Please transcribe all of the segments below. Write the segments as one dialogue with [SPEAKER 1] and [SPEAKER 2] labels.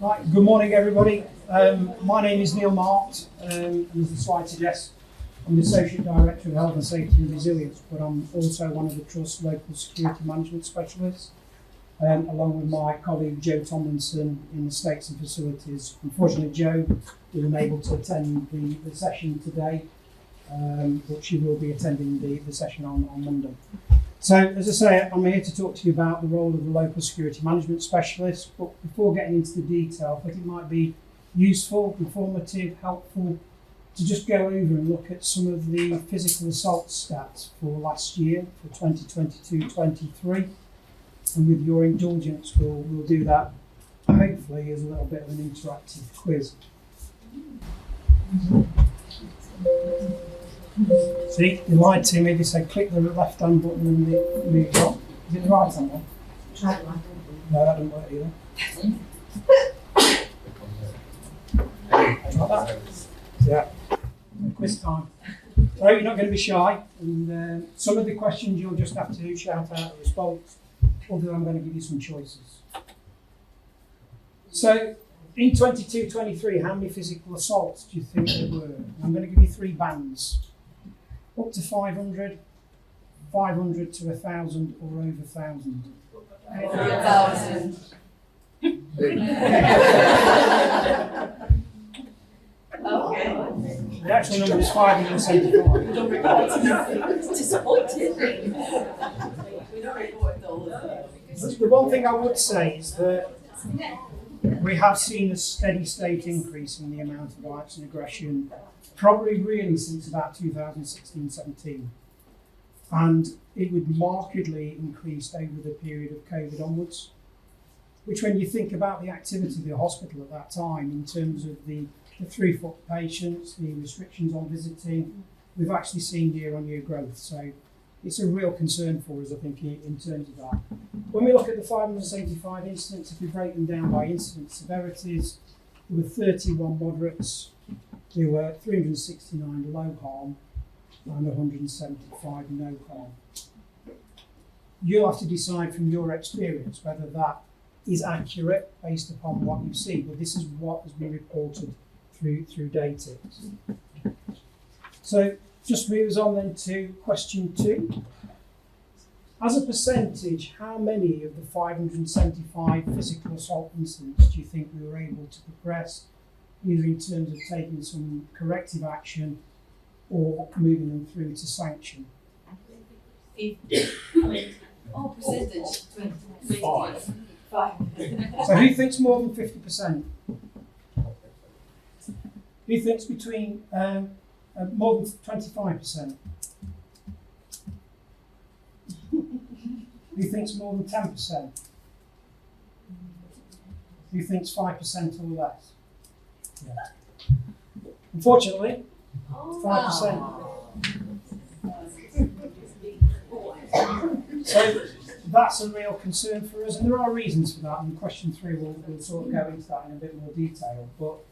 [SPEAKER 1] Right, good morning everybody. My name is Neil Mart, and as the slide suggests, I'm the Associate Director of Health and Safety and Resilience, but I'm also one of the Trust's local security management specialists, along with my colleague Joe Tomlinson in the Estates and Facilities. Unfortunately, Joe was unable to attend the session today, but she will be attending the session on Monday. So, as I say, I'm here to talk to you about the role of the local security management specialist, but before getting into the detail, I think it might be useful, informative, helpful to just go over and look at some of the physical assault stats for last year, for 2022-23. And with your indulgence, we'll do that hopefully as a little bit of an interactive quiz. See, they lied to me, they said click the left hand button and they move on. Is it the right hand one? No, that doesn't work either. Like that. Yeah, quiz time. So you're not going to be shy, and some of the questions you'll just have to shout out a response, although I'm going to give you some choices. So, in 22-23, how many physical assaults do you think there were? I'm going to give you three bands. Up to 500, 500 to 1,000, or over 1,000?
[SPEAKER 2] 1,000.
[SPEAKER 1] The actual number is 575.
[SPEAKER 2] Disappointed.
[SPEAKER 1] The one thing I would say is that we have seen a steady state increase in the amount of violence and aggression, probably really since about 2016-17. And it would markedly increase over the period of COVID onwards, which when you think about the activity of the hospital at that time in terms of the 3-foot patients, the restrictions on visiting, we've actually seen year-on-year growth. So it's a real concern for us, I think, in terms of that. When we look at the 575 incidents, if we break them down by incident severities, there were 31 moderates, there were 369 low harm, and 175 no harm. You'll have to decide from your experience whether that is accurate based upon what you see, but this is what has been reported through data. So just moves on then to question 2. As a percentage, how many of the 575 physical assault incidents do you think we were able to progress, either in terms of taking some corrective action or moving them through to sanction?
[SPEAKER 2] Percentage.
[SPEAKER 1] 5.
[SPEAKER 2] 5.
[SPEAKER 1] So who thinks more than 50%? Who thinks between more than 25%? Who thinks more than 10%? Who thinks 5% or less? Yeah. Unfortunately, 5%. So that's a real concern for us, and there are reasons for that, and question 3 we'll sort of go into that in a bit more detail. But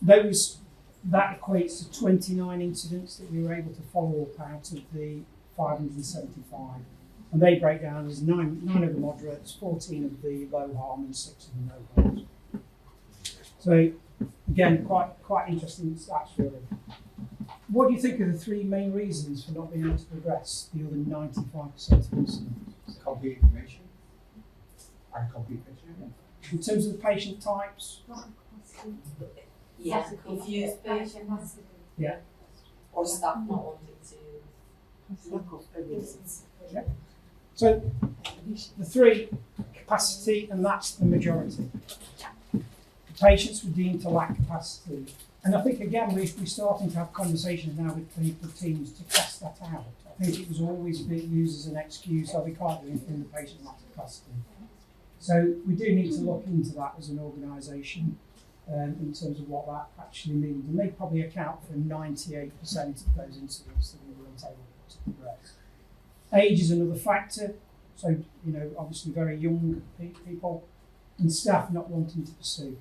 [SPEAKER 1] that equates to 29 incidents that we were able to follow up out of the 575. And they break down as 9 of the moderates, 14 of the low harm, and 6 of the no harm. So again, quite interesting stats really. What do you think are the 3 main reasons for not being able to progress the other 95% of incidents?
[SPEAKER 3] Complete information. Incomplete picture.
[SPEAKER 1] In terms of the patient types?
[SPEAKER 2] Yeah, confused patients.
[SPEAKER 1] Yeah.
[SPEAKER 2] Or staff not wanting to.
[SPEAKER 1] Yeah. So the 3, capacity, and that's the majority. The patients were deemed to lack capacity. And I think, again, we're starting to have conversations now with clinical teams to test that out. I think it was always being used as an excuse, we can't do anything, the patient lacks capacity. So we do need to look into that as an organisation in terms of what that actually means. And they probably account for 98% of those incidents that we weren't able to progress. Age is another factor. So, obviously very young people and staff not wanting to pursue.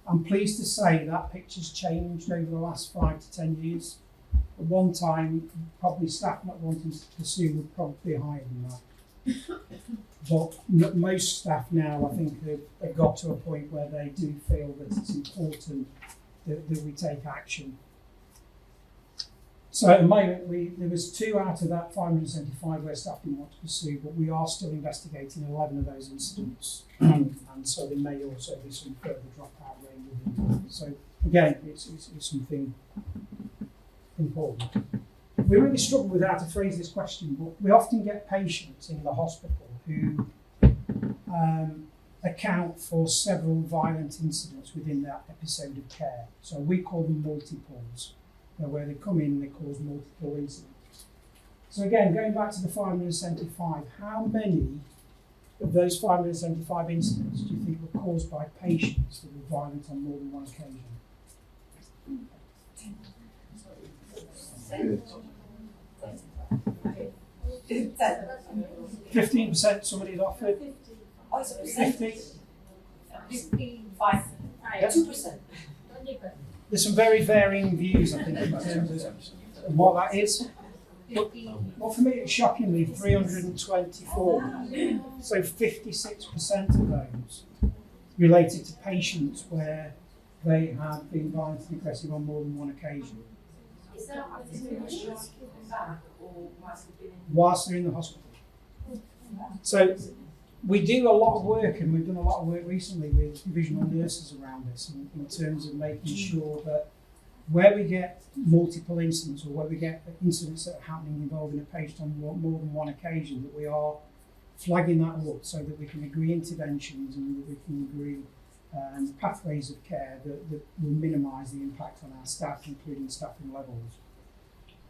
[SPEAKER 1] I'm pleased to say that picture's changed over the last 5 to 10 years. At one time, probably staff not wanting to pursue would probably be higher than that. But most staff now, I think, have got to a point where they do feel that it's important that we take action. So at the moment, there was 2 out of that 575 where staff didn't want to pursue, but we are still investigating 11 of those incidents. And so there may also be some further dropout rate within that. So again, it's something important. We really struggle with how to phrase this question, but we often get patients in the hospital who account for several violent incidents within that episode of care. So we call them multiples, where they come in and they cause multiple incidents. So again, going back to the 575, how many of those 575 incidents do you think were caused by patients that were violent on more than one occasion? 15% somebody's offered.
[SPEAKER 2] Oh, it's a
[SPEAKER 1] 50.
[SPEAKER 2] 5.
[SPEAKER 1] Yeah.
[SPEAKER 2] 2%.
[SPEAKER 1] There's some very varying views, I think, in terms of what that is. But for me, it's shockingly 324. So 56% of those related to patients where they have been violent and aggressive on more than one occasion.
[SPEAKER 2] Is that back or
[SPEAKER 1] Whilst they're in the hospital. So we do a lot of work, and we've done a lot of work recently with divisional nurses around this in terms of making sure that where we get multiple incidents, or where we get incidents that are happening involving a patient on more than one occasion, that we are flagging that up so that we can agree interventions and that we can agree pathways of care that will minimise the impact on our staff, including staffing levels.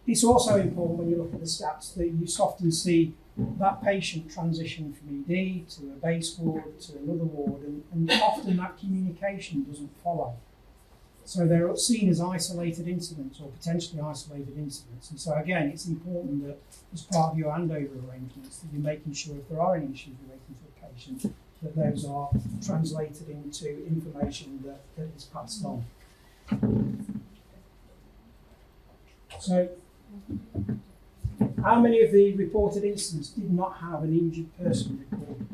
[SPEAKER 1] It's also important when you look at the stats that you often see that patient transition from ED to a base ward to another ward, and often that communication doesn't follow. So they're seen as isolated incidents or potentially isolated incidents. And so again, it's important that as part of your handover arrangements that you're making sure if there are any issues relating to a patient, that those are translated into information that is passed on. So how many of the reported incidents did not have an injured person recorded?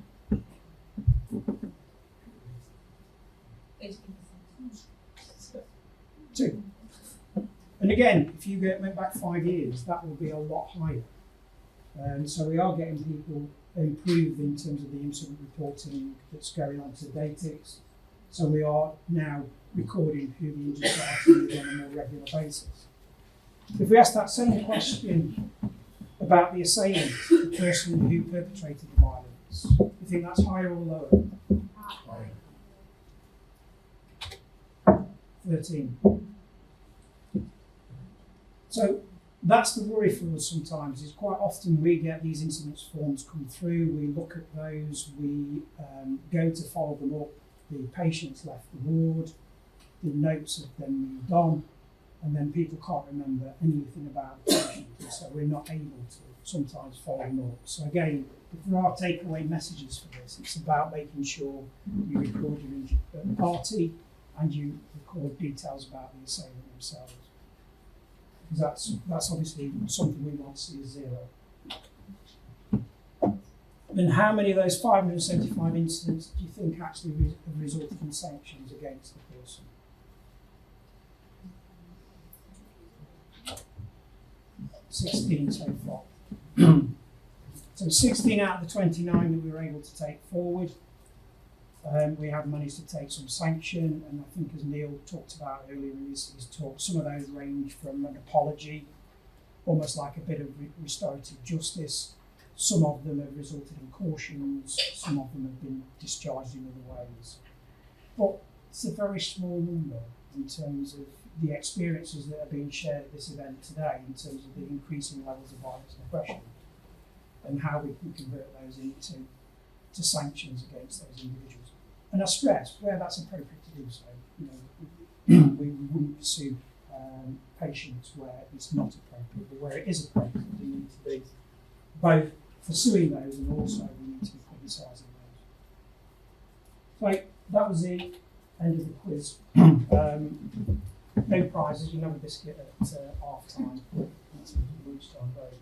[SPEAKER 1] 2. And again, if you went back 5 years, that will be a lot higher. So we are getting people improved in terms of the incident reporting that's going on to Datix. So we are now recording who the injured party is on a more regular basis. If we ask that same question about the assailant, the person who perpetrated the violence, do you think that's higher or lower? 13. So that's the worry for us sometimes, is quite often we get these incidents forms come through, we look at those, we go to follow them up, the patient's left the ward, the notes have then moved on, and then people can't remember anything about the patient, so we're not able to sometimes follow them up. So again, if there are takeaway messages for this, it's about making sure you record your injured party and you record details about the assailant themselves. Because that's obviously something we want to see as 0. And how many of those 575 incidents do you think actually have resulted in sanctions against the person? 16 so far. So 16 out of the 29 that we were able to take forward. We have managed to take some sanction, and I think as Neil talked about earlier in his talk, some of those range from an apology, almost like a bit of restorative justice. Some of them have resulted in cautions, some of them have been discharged in other ways. But it's a very small number in terms of the experiences that are being shared at this event today, in terms of the increasing levels of violence and aggression, and how we can convert those into sanctions against those individuals. And I stress, where that's appropriate to do so, we wouldn't pursue patients where it's not appropriate, but where it is appropriate, we need to be both pursuing those and also we need to be publicising those. So that was the end of the quiz. No prizes, you can have a biscuit at half time. That's lunchtime break.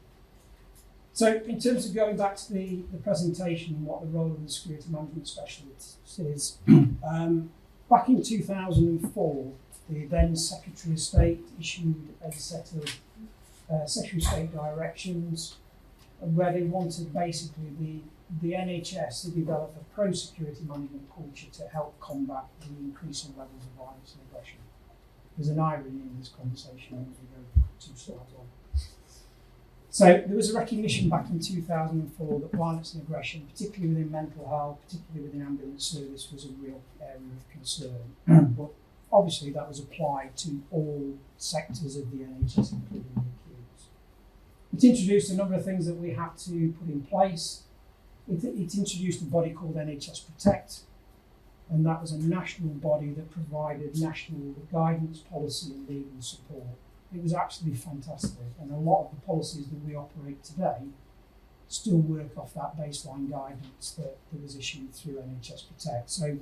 [SPEAKER 1] So in terms of going back to the presentation and what the role of the security management specialist is, back in 2004, the then Secretary of State issued a set of Secretary of State directions where they wanted basically the NHS to develop a pro-security management culture to help combat the increasing levels of violence and aggression. There's an irony in this conversation as we go 2 slides on. So there was a recognition back in 2004 that violence and aggression, particularly within mental health, particularly within ambulance service, was a real area of concern. But obviously that was applied to all sectors of the NHS, including the acutes. It introduced a number of things that we had to put in place. It introduced a body called NHS Protect, and that was a national body that provided national guidance, policy and legal support. It was absolutely fantastic, and a lot of the policies that we operate today still work off that baseline guidance that was issued through NHS Protect. So, you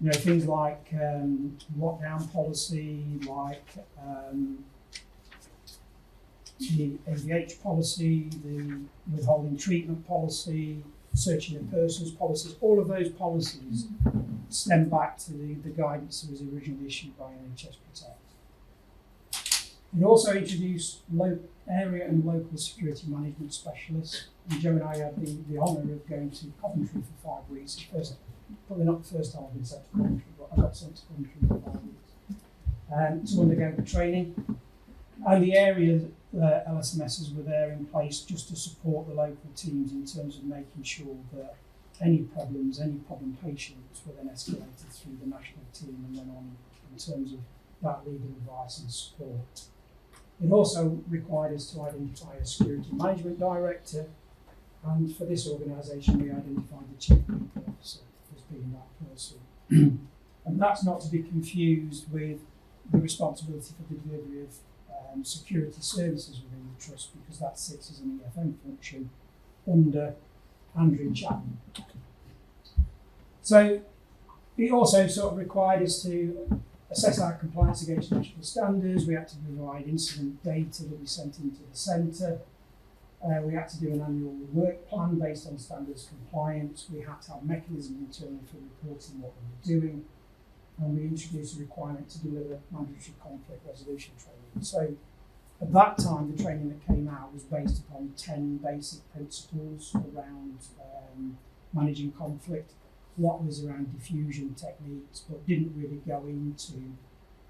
[SPEAKER 1] know, things like lockdown policy, like the ADH policy, the withholding treatment policy, searching of persons policies, all of those policies stem back to the guidance that was originally issued by NHS Protect. It also introduced area and local security management specialists. And Joe and I had the honour of going to Coventry for 5 weeks. Probably not the first time I've been sent to Coventry, but I got sent to Coventry for 5 weeks to undergo the training. And the area LSMSs were there in place just to support the local teams in terms of making sure that any problem patients were then escalated through the national team and then on in terms of that legal advice and support. It also required us to identify a security management director, and for this organisation we identified the chief people officer as being that person. And that's not to be confused with the responsibility for the delivery of security services within the trust, because that sits as an EFM function under Andrew Chapman. So it also sort of required us to assess our compliance against national standards. We had to provide incident data that we sent into the centre. We had to do an annual work plan based on standards compliance. We had to have mechanisms internally for reporting what we were doing. And we introduced a requirement to deliver mandatory conflict resolution training. So at that time, the training that came out was based upon 10 basic principles around managing conflict. A lot was around diffusion techniques, but didn't really go into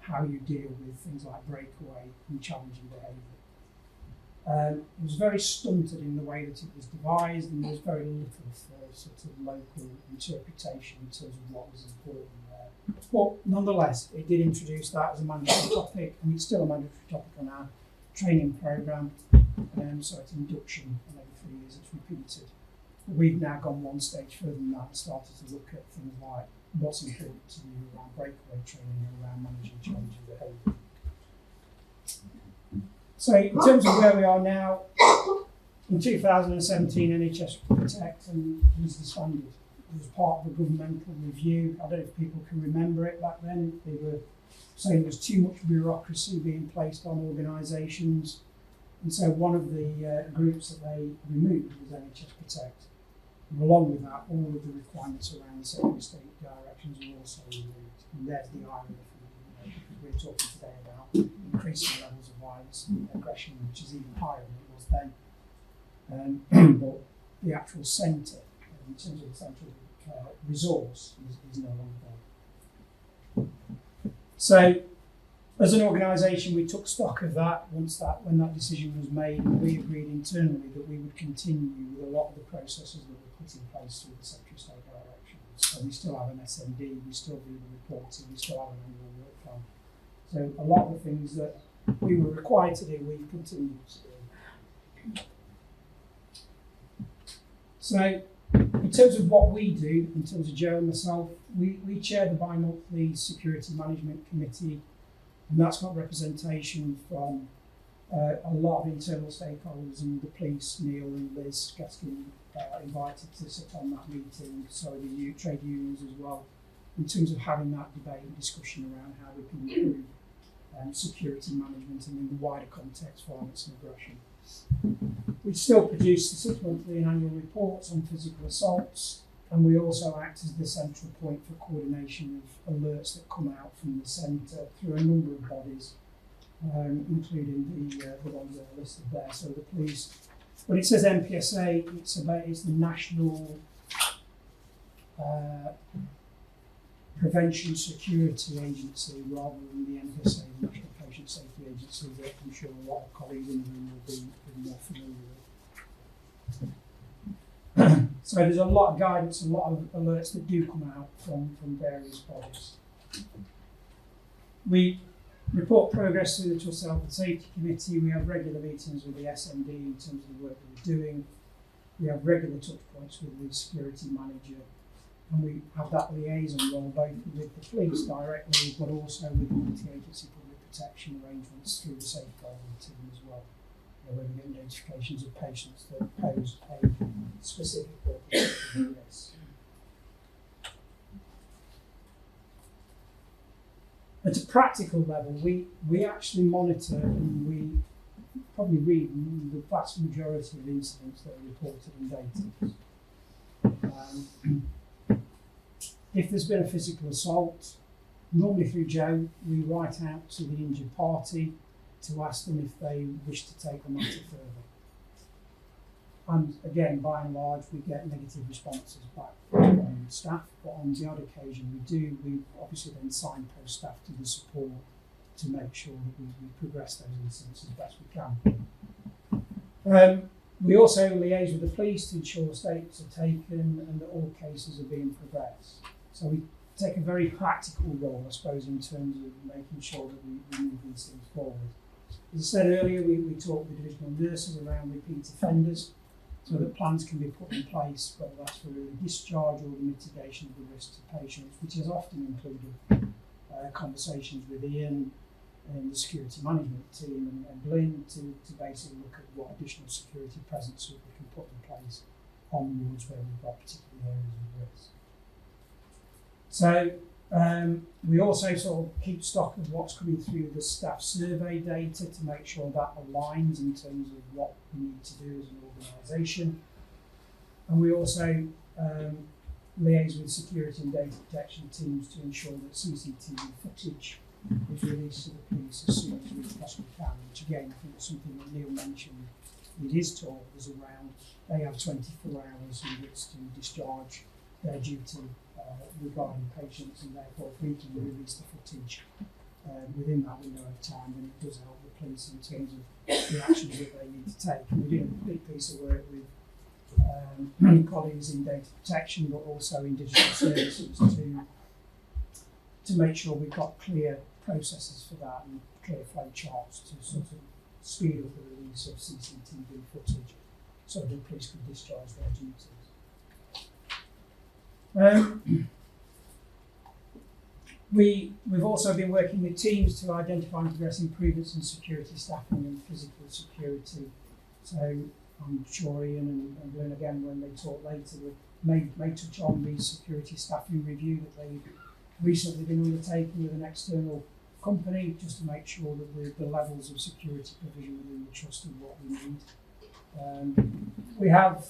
[SPEAKER 1] how you deal with things like breakaway and challenging behaviour. It was very stunted in the way that it was devised, and there was very little for sort of local interpretation in terms of what was important there. But nonetheless, it did introduce that as a mandatory topic, and it's still a mandatory topic on our training programme. So it's induction, and every 3 years it's repeated. We've now gone one stage further than that and started to look at things like what's important to do around breakaway training and around managing challenging behaviour. So in terms of where we are now, in 2017 NHS Protect was disbanded. It was part of a governmental review. I don't know if people can remember it back then. They were saying there was too much bureaucracy being placed on organisations. And so one of the groups that they removed was NHS Protect. And along with that, all of the requirements around the Secretary of State directions were also removed. And there's the irony for me, because we're talking today about increasing levels of violence and aggression, which is even higher than it was then. But the actual centre, in terms of the central resource, is no longer there. So, as an organisation, we took stock of that when that decision was made, and we agreed internally that we would continue with a lot of the processes that were put in place through the Secretary of State directions. So we still have an SMD, we still do the reporting, we still have an annual work plan. So a lot of the things that we were required to do, we continue to do. So in terms of what we do, in terms of Joe and myself, we chair the bi-monthly Security Management Committee, and that's got representation from a lot of internal stakeholders, and the police, Neil and Liz Gaskin, invited to sit on that meeting, so the trade unions as well, in terms of having that debate and discussion around how we can improve security management and in the wider context, violence and aggression. We still produce the 6 monthly and annual reports on physical assaults, and we also act as the central point for coordination of alerts that come out from the centre through a number of bodies, including the ones that are listed there. So the police, when it says MPSA, it's the National Prevention Security Agency rather than the NPSA, the National Patient Safety Agency, that I'm sure a lot of colleagues in the room will be more familiar with. So there's a lot of guidance, a lot of alerts that do come out from various bodies. We report progress through the Trust Health and Safety Committee. We have regular meetings with the SMD in terms of the work that we're doing. We have regular touch points with the security manager, and we have that liaison role both with the police directly, but also with the multi-agency public protection arrangements through the safeguarding team as well, where we get notifications of patients that pose a specific or particular risk. At a practical level, we actually monitor and we probably read the vast majority of incidents that are reported in data. If there's been a physical assault, normally through Joe, we write out to the injured party to ask them if they wish to take the matter further. And again, by and large, we get negative responses back from staff, but on the odd occasion we obviously then signpost staff to the support to make sure that we progress those incidents as best we can. We also liaise with the police to ensure statements are taken and that all cases are being progressed. So we take a very practical role, I suppose, in terms of making sure that we move these things forward. As I said earlier, we talk with divisional nurses around repeat offenders so that plans can be put in place, whether that's for early discharge or the mitigation of the risk to patients, which has often included conversations with Ian and the security management team and Lynn to basically look at what additional security presence we can put in place on wards where we've got particular areas of risk. So we also sort of keep stock of what's coming through the staff survey data to make sure that aligns in terms of what we need to do as an organisation. And we also liaise with security and data protection teams to ensure that CCTV footage is released to the police as soon as we possibly can, which again I think is something that Neil mentioned in his talk was around they have 24 hours in which to discharge their duty regarding patients, and therefore if we can release the footage within that window of time, then it does help the police in terms of the actions that they need to take. And we're doing a big piece of work with colleagues in data protection, but also in digital services to make sure we've got clear processes for that and clear flow charts to sort of speed up the release of CCTV footage so the police can discharge their duties. We've also been working with teams to identify and progress improvements in security staffing and physical security. So I'm sure Ian and Lynn again when they talk later may touch on the security staffing review that they've recently been undertaking with an external company just to make sure that the levels of security provision within the trust are what we need. We have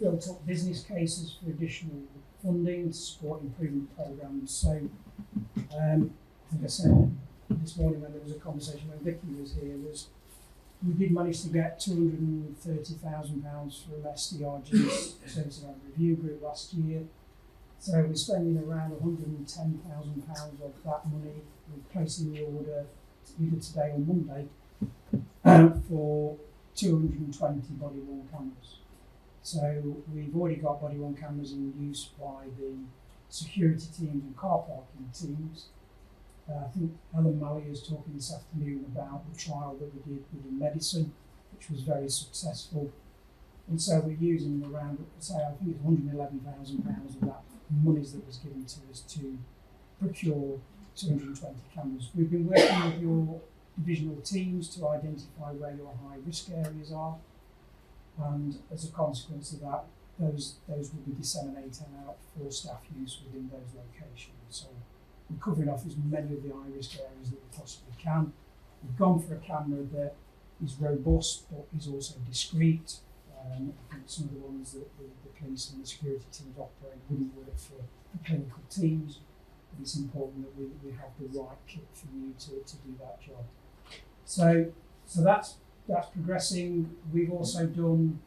[SPEAKER 1] built up business cases for additional funding to support improvement programs. So, like I said this morning when there was a conversation when Vicky was here, we did manage to get £230,000 from SDRG's Service and Review Group last year. So we're spending around £110,000 of that money. We're placing the order either today or Monday for 220 body-worn cameras. So we've already got body-worn cameras in use by the security teams and car parking teams. I think Helen Malley is talking this afternoon about the trial that we did within medicine, which was very successful. And so we're using around, say, I think it's £111,000 of that monies that was given to us to procure 220 cameras. We've been working with your divisional teams to identify where your high risk areas are, and as a consequence of that, those will be disseminated out for staff use within those locations. So we're covering off as many of the high risk areas that we possibly can. We've gone for a camera that is robust, but is also discreet. I think some of the ones that the police and the security teams operate wouldn't work for the clinical teams. But it's important that we have the right kit for you to do that job. So that's progressing. We've also done.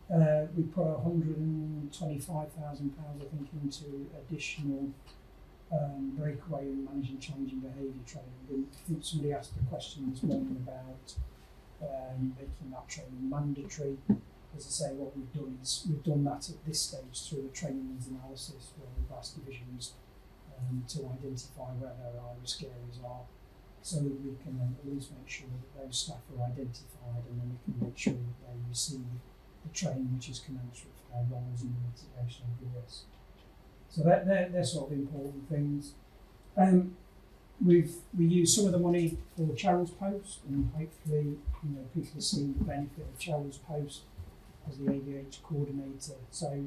[SPEAKER 1] We put £125,000, I think, into additional breakaway and managing challenging behaviour training. And I think somebody asked a question this morning about making that training mandatory. As I say, what we've done is we've done that at this stage through a training needs analysis where we've asked divisions to identify where their high-risk areas are, so that we can at least make sure that those staff are identified, and then we can make sure that they receive the training which is commensurate for their roles in the mitigation of the risk. So they're sort of important things. We use some of the money for Cheryl's Post, and hopefully people have seen the benefit of Cheryl's Post as the AVH coordinator. So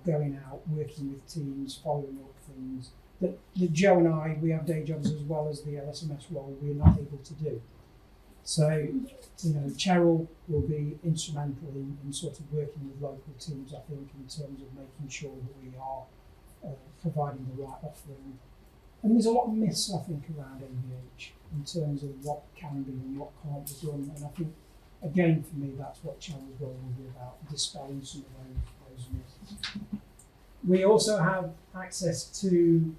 [SPEAKER 1] going out, working with teams, following up things that Joe and I, we have day jobs as well as the LSMS role, we're not able to do. So Cheryl will be instrumental in sort of working with local teams, I think, in terms of making sure that we are providing the right offering. And there's a lot of myths, I think, around AVH in terms of what can be and what can't be done. And I think, again, for me, that's what Cheryl's role will be about, dispelling some of those myths. We also have access to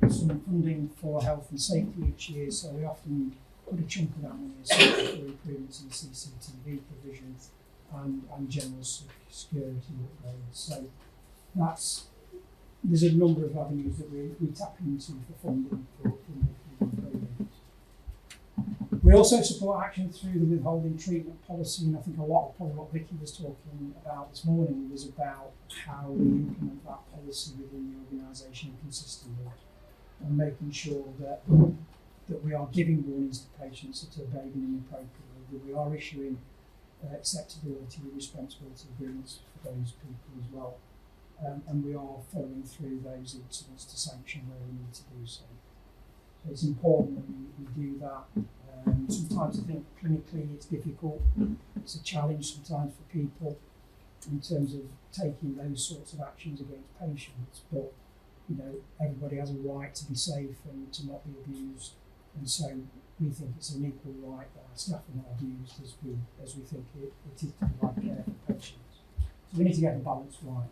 [SPEAKER 1] some funding for health and safety each year, so we often put a chunk of that money aside for improvements in CCTV provision and general security upgrades. So there's a number of avenues that we tap into for funding for making improvements. We also support action through the withholding treatment policy, and I think a lot of probably what Vicky was talking about this morning was about how we implement that policy within the organisation consistently, and making sure that we are giving warnings to patients that are behaving inappropriately, that we are issuing acceptability and responsibility agreements for those people as well, and we are following through those incidents to sanction where we need to do so. So it's important that we do that. Sometimes I think clinically it's difficult, it's a challenge sometimes for people in terms of taking those sorts of actions against patients, but everybody has a right to be safe and to not be abused, and so we think it's an equal right that our staff are not abused as we think it is to provide care for patients. So we need to get the balance right.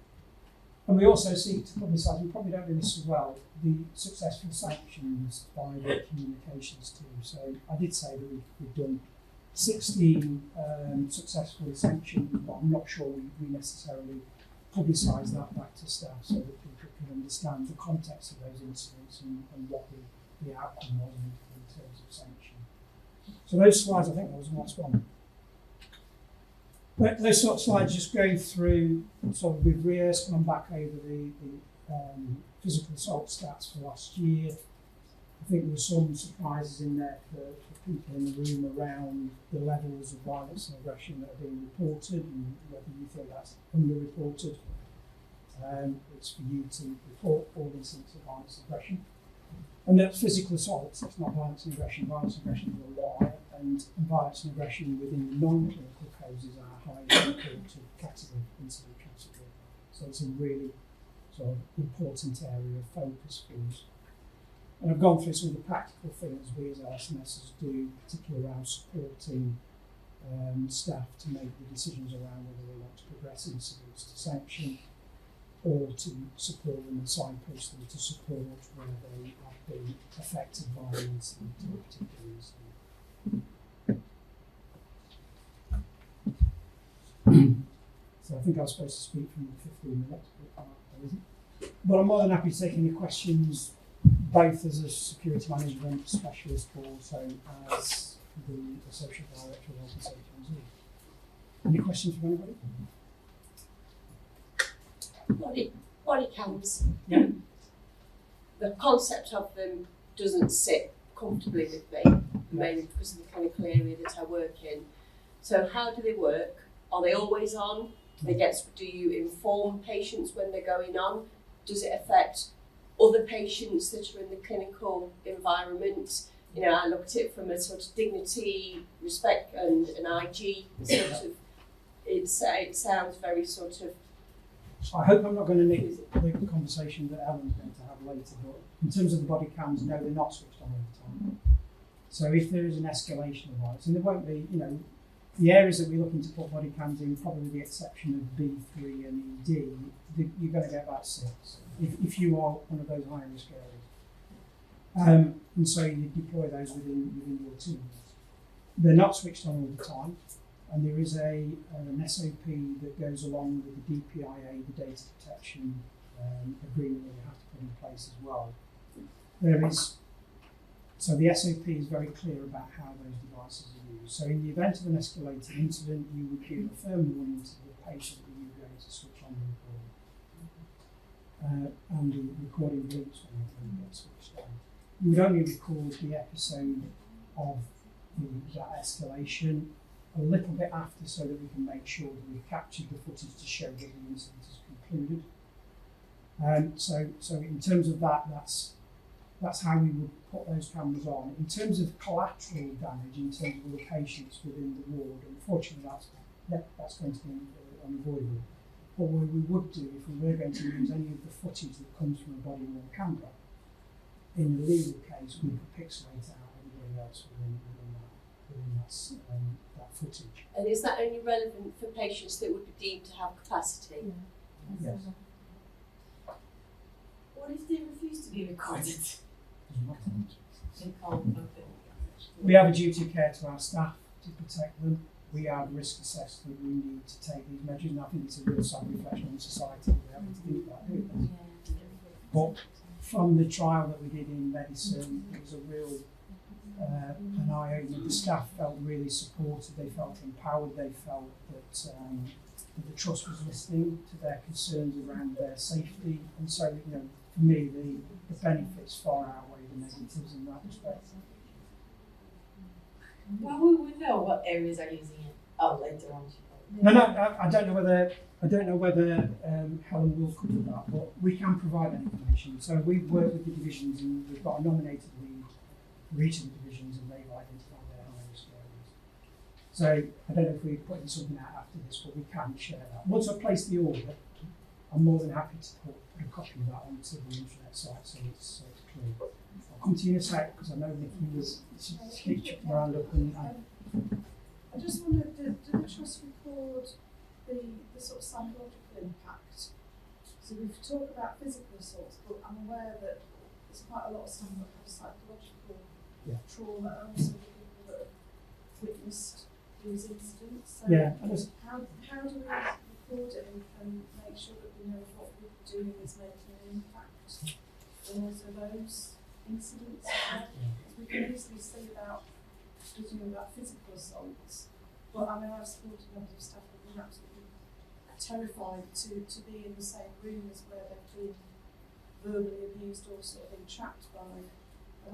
[SPEAKER 1] And we also seek to publicise, we probably don't do this as well, the successful sanctions by the communications team. So I did say that we've done 16 successful sanctions, but I'm not sure we necessarily publicise that back to staff so that people can understand the context of those incidents and what the outcome was in terms of sanction. So those slides, I think that was the last one. But those sort of slides just go through, sort of we've rehearsed, gone back over the physical assault stats for last year. I think there were some surprises in there for people in the room around the levels of violence and aggression that are being reported and whether you think that's underreported. It's for you to report all incidents of violence and aggression. And that's physical assaults, that's not violence and aggression. Violence and aggression is a lot higher, and violence and aggression within the non-clinical causes are highly reported category, incident category. So it's a really sort of important area of focus for us. And I've gone through some of the practical things we as LSMS do, particularly around supporting staff to make the decisions around whether they want to progress incidents to sanction or to support them and signpost them to support where they have been affected by an incident or a particular incident. So I think I was supposed to speak for 15 minutes, but I isn't. But I'm more than happy to take any questions, both as a security management specialist but also as the Associate Director of Health and Safety and Zoo. Any questions from anybody?
[SPEAKER 4] Body cams.
[SPEAKER 1] Yeah.
[SPEAKER 4] The concept of them doesn't sit comfortably with me, mainly because of the clinical area that I work in. So how do they work? Are they always on? Do you inform patients when they're going on? Does it affect other patients that are in the clinical environment? You know, I look at it from a sort of dignity, respect, and an IG sort of. It sounds very sort of.
[SPEAKER 1] I hope I'm not going to nick the conversation that Ellen's going to have later, but in terms of the body cams, no, they're not switched on all the time. So if there is an escalation of violence, and there won't be, you know, the areas that we're looking to put body cams in, probably with the exception of B3 and ED, you're going to get about 6, if you are one of those high risk areas. And so you deploy those within your teams. They're not switched on all the time, and there is an SOP that goes along with the DPIA, the data protection agreement that you have to put in place as well. So the SOP is very clear about how those devices are used. So in the event of an escalated incident, you would give a firm warning to the patient that you're going to switch on the recorder. And the recording bleeps when it gets switched on. You would only record the episode of that escalation a little bit after, so that we can make sure that we've captured the footage to show that the incident is concluded. So in terms of that, that's how we would put those cameras on. In terms of collateral damage, in terms of the patients within the ward, unfortunately that's going to be unavoidable. But what we would do, if we were going to use any of the footage that comes from a body-worn camera, in the legal case, we could pixelate out everybody else within that footage.
[SPEAKER 4] And is that only relevant for patients that would be deemed to have capacity?
[SPEAKER 1] Yes.
[SPEAKER 2] What if they refuse to be recorded? They can't.
[SPEAKER 1] We have a duty of care to our staff to protect them. We have risk assessed that we need to take these measures, and I think it's a real sad reflection on society. We have to think about it. But from the trial that we did in medicine, it was a real an eye-opener. The staff felt really supported, they felt empowered, they felt that the trust was listening to their concerns around their safety, and so, you know, for me, the benefits far outweigh the negatives in that respect.
[SPEAKER 2] Well, we would know what areas are using it. Oh, later on.
[SPEAKER 1] No, I don't know whether Helen will cover that, but we can provide that information. So we've worked with the divisions, and we've got a nominated lead for each of the divisions, and they've identified their high-risk areas. So I don't know if we're putting something out after this, but we can share that. Once I've placed the order, I'm more than happy to put a copy of that onto the intranet site, so it's clear. I'll come to you in a sec, because I know Nikki was chucking her hand up. And
[SPEAKER 5] I just wondered, do the trust record the sort of psychological impact? So we've talked about physical assaults, but I'm aware that there's quite a lot of stuff that have psychological trauma, and also the people that have witnessed these incidents. So how do we record it and make sure that we know what we're doing is making an impact in also those incidents? We can easily say about physical assaults, but I mean, I've supported members of staff that were absolutely terrified to be in the same room as where they've been verbally abused or sort of entrapped by, and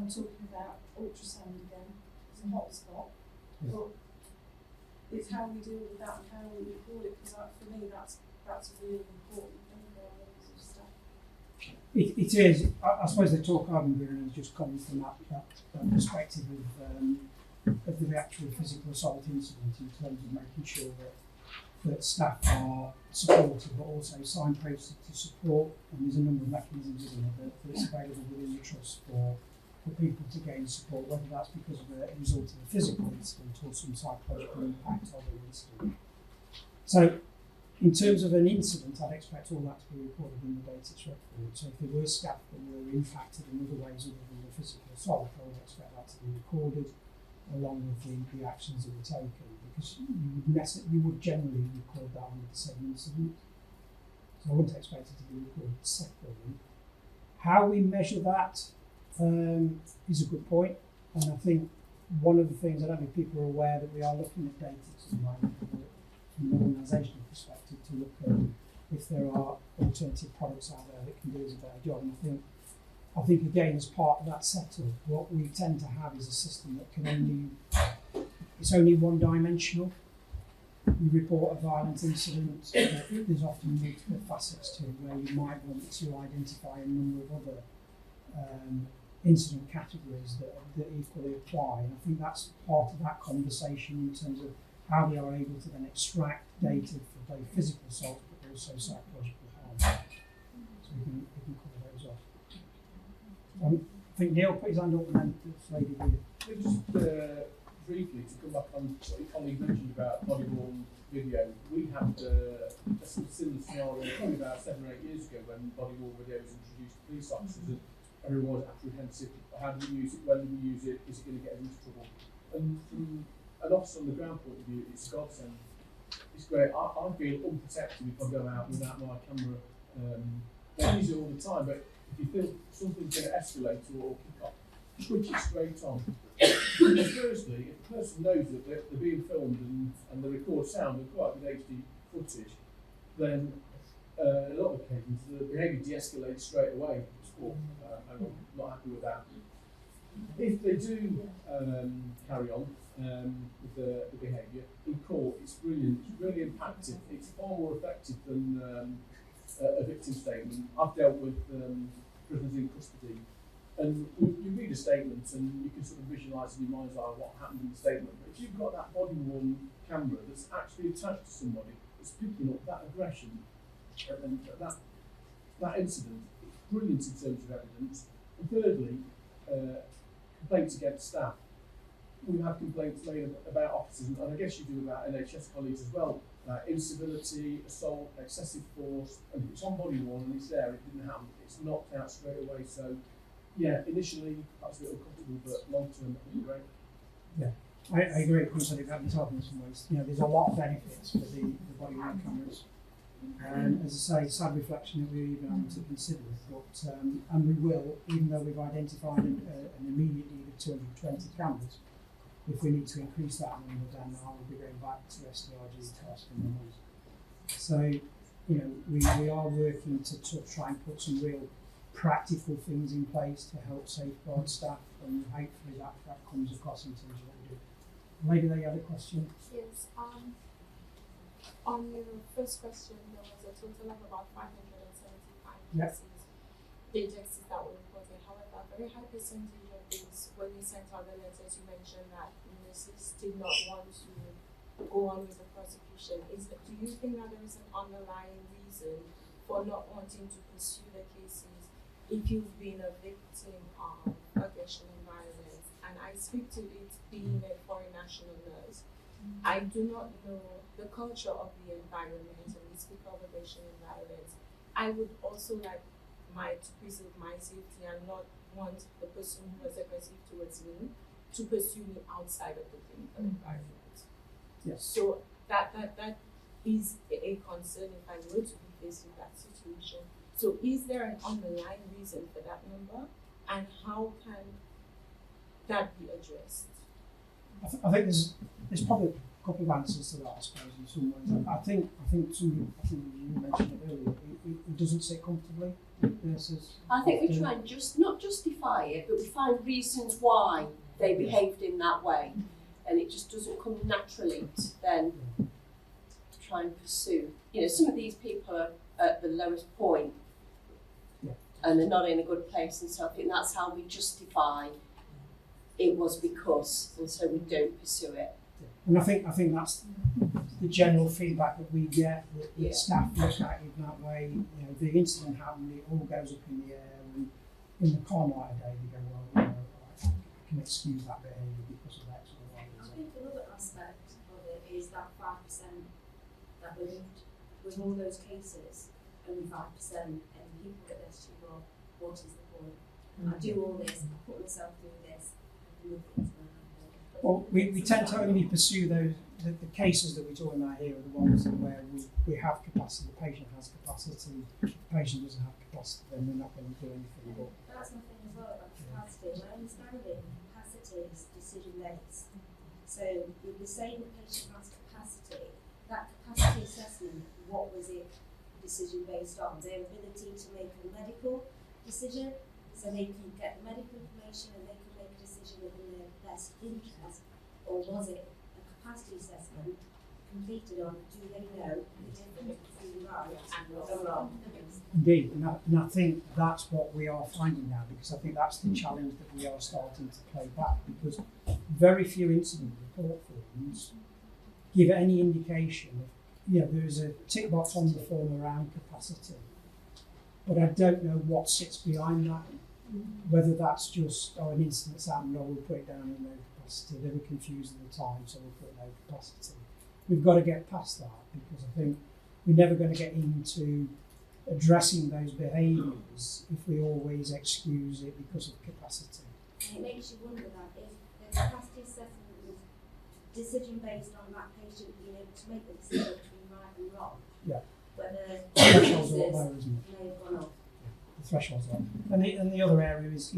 [SPEAKER 5] I'm talking about ultrasound again, it's a hot spot, but it's how we deal with that and how we record it, because for me that's a really important thing for our members of staff.
[SPEAKER 1] It is. I suppose the talk I've been doing is just coming from that perspective of the actual physical assault incident, in terms of making sure that staff are supported, but also signposted to support, and there's a number of mechanisms in it that's available within the trust for people to gain support, whether that's because of a result of a physical incident or some psychological impact of an incident. So in terms of an incident, I'd expect all that to be recorded in the data record. So if there were staff that were impacted in other ways other than the physical assault, I would expect that to be recorded along with the actions that were taken, because you would generally record that under the same incident. So I wouldn't expect it to be recorded separately. How we measure that is a good point, and I think one of the things, I don't know if people are aware that we are looking at data at the moment from an organisational perspective to look at if there are alternative products out there that can do us a better job. And I think again, as part of that setup, what we tend to have is a system that can it's only one-dimensional. You report a violent incident, there's often multiple facets to it, where you might want to identify a number of other incident categories that equally apply. And I think that's part of that conversation in terms of how we are able to then extract data for both physical assault but also psychological harm. So we can cover those off. I think Neil put his hand up and then this lady here.
[SPEAKER 6] Just briefly to come back on what your colleague mentioned about body-worn video, we had a similar scenario probably about 7 or 8 years ago when body-worn video was introduced to police officers and everyone was apprehensive. How do we use it? When do we use it? Is it going to get us into trouble? And from an officer on the ground point of view, it's a godsend. It's great. I feel unprotected if I go out without my camera. I use it all the time, but if you feel something's going to escalate or kick off, switch it straight on. Firstly, if the person knows that they're being filmed and they record sound and quite good HD footage, then in a lot of occasions the behaviour de-escalates straight away. I'm not happy with that. If they do carry on with the behaviour in court, it's brilliant. It's really impactful. It's far more effective than a victim statement. I've dealt with prisoners in custody, and you read a statement and you can sort of visualise in your mind's eye what happened in the statement. But if you've got that body-worn camera that's actually attached to somebody that's picking up that aggression and that incident, it's brilliant in terms of evidence. And thirdly, complaints against staff. We have complaints made about officers, and I guess you do about NHS colleagues as well. Incivility, assault, excessive force, and if it's on body-worn and it's there, it didn't happen, it's knocked out straight away. So, yeah, initially that's a bit uncomfortable, but long-term that'd be great.
[SPEAKER 1] Yeah, I agree. Chris, I think that in some ways, there's a lot of benefits for the body-worn cameras. And as I say, sad reflection that we're even having to consider it, but and we will, even though we've identified an immediate need of 220 cameras. If we need to increase that number, then I will be going back to SDRG tasking numbers. So, we are working to try and put some real practical things in place to help safeguard staff, and hopefully that comes across in terms of what we do. Lady, there you have a question.
[SPEAKER 7] Yes. On your first question, there was a total of about 575 cases, dejects that were reported. However, a very high percentage of these, when you sent out the letters, you mentioned that nurses did not want to go on with the prosecution. Do you think that there is an underlying reason for not wanting to pursue the cases if you've been a victim of aggression and violence? And I speak to it being a foreign national nurse. I do not know the culture of the environment, and we speak of aggression and violence. I would also like to preserve my safety and not want the person who was aggressive towards me to pursue me outside of the clinical environment.
[SPEAKER 1] Yes.
[SPEAKER 7] So that is a concern if I were to be faced with that situation. So is there an underlying reason for that number, and how can that be addressed?
[SPEAKER 1] I think there's probably a couple of answers to that, I suppose, in some ways. I think you mentioned it earlier, it doesn't sit comfortably with nurses.
[SPEAKER 4] I think we try and not justify it, but we find reasons why they behaved in that way, and it just doesn't come naturally to then try and pursue. Some of these people are at the lowest point, and they're not in a good place, and so I think that's how we justify it was because, and so we don't pursue it.
[SPEAKER 1] And I think that's the general feedback that we get, that staff look at it in that way. The incident happened, it all goes up in the air, and in the calm light of day, we go, well, I can excuse that behaviour because of X or Y.
[SPEAKER 2] I think another aspect of it is that 5% that believed with all those cases, only 5%, and people get this to, well, what is the point? I do all this, I put myself through this, and nothing's going to happen.
[SPEAKER 1] Well, we tend to only pursue those, the cases that we're talking about here are the ones where we have capacity, the patient has capacity, if the patient doesn't have capacity, then we're not going to do anything. But
[SPEAKER 2] that's my thing as well about capacity. My understanding, capacity is decision based. So with the saying the patient has capacity, that capacity assessment, what was it decision based on? Their ability to make a medical decision, so they can get the medical information and they can make a decision within their best interest, or was it a capacity assessment completed on, do they know the difference between right and wrong?
[SPEAKER 1] Indeed, and I think that's what we are finding now, because I think that's the challenge that we are starting to play back, because very few incident report forms give any indication of, there is a tick box on the form around capacity, but I don't know what sits behind that, whether that's just, an incident's happened, or we'll put it down in no capacity, they were confused at the time, so we'll put no capacity. We've got to get past that, because I think we're never going to get into addressing those behaviours if we always excuse it because of capacity.
[SPEAKER 2] And it makes you wonder that if the capacity assessment was decision based on that patient being able to make the decision between right and wrong, whether
[SPEAKER 1] The threshold's a lot lower, isn't it?
[SPEAKER 2] may have gone up.
[SPEAKER 1] The threshold's low. And the other area is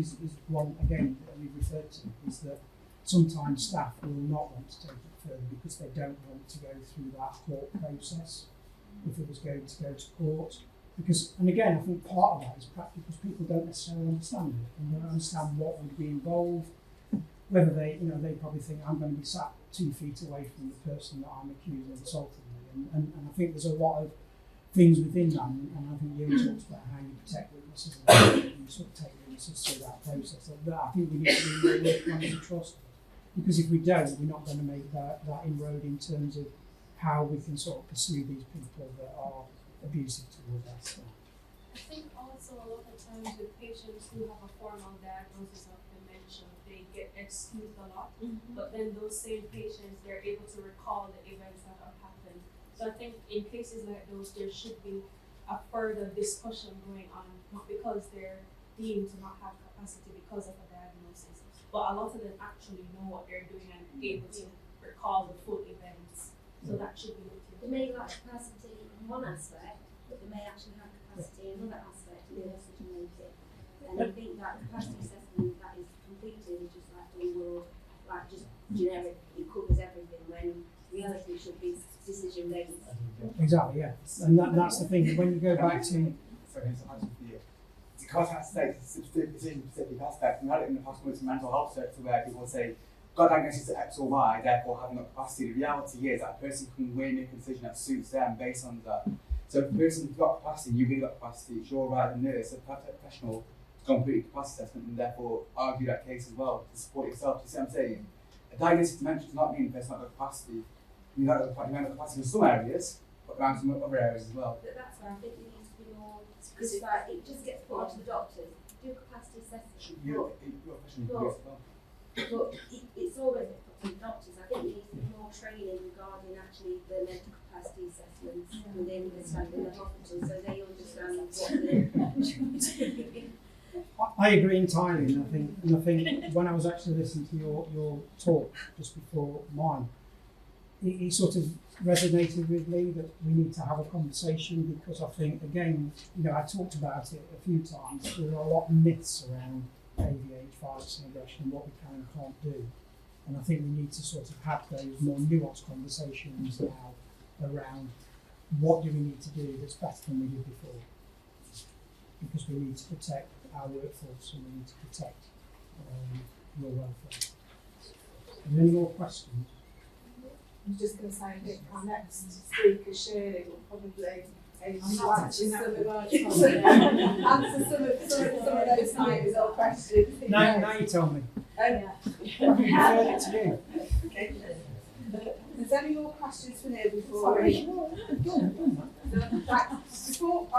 [SPEAKER 1] one, again, that we've referred to, is that sometimes staff will not want to take it further because they don't want to go through that court process if it was going to go to court. Because, and again, I think part of that is perhaps because people don't necessarily understand it and don't understand what would be involved. Whether they, they probably think I'm going to be sat 2 feet away from the person that I'm accused of assaulting me. And I think there's a lot of things within that. And I think you talked about how you protect witnesses and you sort of take witnesses through that process. That I think we need to be really working on the trust. Because if we don't, we're not going to make that inroad in terms of how we can sort of pursue these people that are abusive towards us.
[SPEAKER 7] I think also a lot of times with patients who have a formal diagnosis of dementia, they get excused a lot, but then those same patients, they're able to recall the events that have happened. So I think in cases like those, there should be a further discussion going on, not because they're deemed to not have capacity because of a diagnosis, but a lot of them actually know what they're doing and able to recall the full events. So that should be looked
[SPEAKER 2] They
[SPEAKER 7] into.
[SPEAKER 2] may lack capacity in one aspect, but they may actually have capacity in another aspect in their decision making. And I think that capacity assessment that is completed is just like one world, like just generic, it covers everything, when reality should be decision based.
[SPEAKER 1] Exactly, yeah. And that's the thing. When you go back to
[SPEAKER 3] Sorry, it's a for you. Because that states a decision-specific aspect, we had it in the past with mental health sector where people say, got diagnosis at X or Y, therefore having that capacity. The reality is that person can weigh and make a decision that suits them based on that. So if the person's got capacity, you've got capacity, it's your right as a nurse, a professional, to complete a capacity assessment and therefore argue that case as well to support yourself. You see what I'm saying? A diagnosis of dementia does not mean the person's not got capacity. You might have capacity in some areas, but around some other areas as well.
[SPEAKER 2] But that's why I think we need to be more specific. It just gets put onto the doctors, do capacity assessment.
[SPEAKER 3] Your question is yes as well.
[SPEAKER 2] But it's always put to the doctors. I think there needs to be more training regarding actually the mental capacity assessments within the staff in the hospital, so they understand what the
[SPEAKER 1] I agree entirely, and I think when I was actually listening to your talk just before mine, it sort of resonated with me that we need to have a conversation, because I think, again, I talked about it a few times, there are a lot of myths around AVH, violence and aggression, and what we can and can't do. And I think we need to sort of have those more nuanced conversations now around what do we need to do that's better than we did before. Because we need to protect our workforce and we need to protect your welfare. Are there any more questions?
[SPEAKER 5] I'm just going to say, I think our next speaker, Shirley, will probably aim to answer some of those kinds of questions.
[SPEAKER 1] Now you tell me.
[SPEAKER 5] Yeah.
[SPEAKER 1] I refer it to you.
[SPEAKER 5] Okay. Is there any more questions for me before we... Right, before